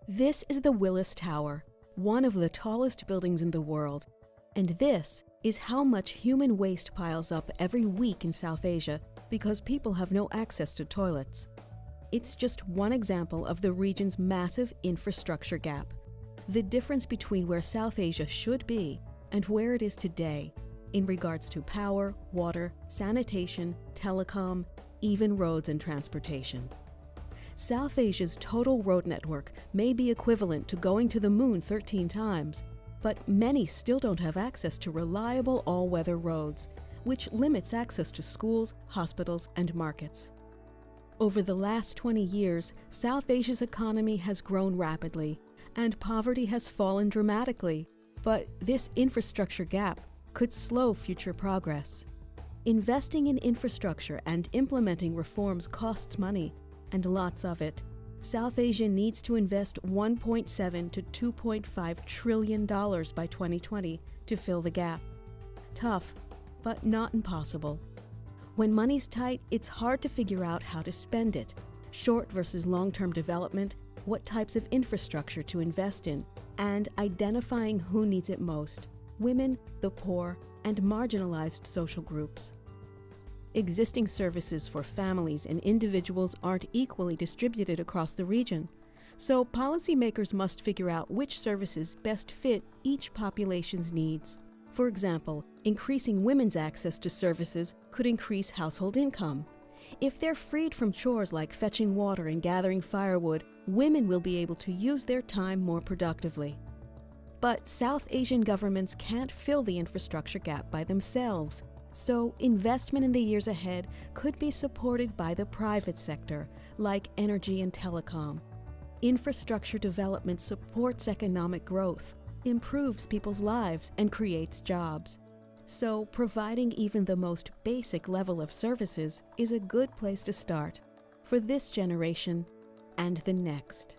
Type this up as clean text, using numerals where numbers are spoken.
This is the Willis Tower, one of the tallest buildings in the world, and this is how much human waste piles up every week in South Asia because people have no access to toilets. It's just one example of the region's massive infrastructure gap, the difference between where South Asia should be and where it is today in regards to power, water, sanitation, telecom, even roads and transportation. South Asia's total road network may be equivalent to going to the moon 13 times, but many still don't have access to reliable all-weather roads, which limits access to schools, hospitals, and markets. Over the last 20 years, South Asia's economy has grown rapidly, and poverty has fallen dramatically, but this infrastructure gap could slow future progress. Investing in infrastructure and implementing reforms costs money, and lots of it. South Asia needs to invest $1.7 to $2.5 trillion by 2020 to fill the gap. Tough, but not impossible. When money's tight, it's hard to figure out how to spend it. Short versus long-term development, what types of infrastructure to invest in, and identifying who needs it most: women, the poor, and marginalized social groups. Existing services for families and individuals aren't equally distributed across the region, so policymakers must figure out which services best fit each population's needs. For example, increasing women's access to services could increase household income. If they're freed from chores like fetching water and gathering firewood, women will be able to use their time more productively. But South Asian governments can't fill the infrastructure gap by themselves. So investment in the years ahead could be supported by the private sector, like energy and telecom. Infrastructure development supports economic growth, improves people's lives, and creates jobs. So providing even the most basic level of services is a good place to start for this generation and the next.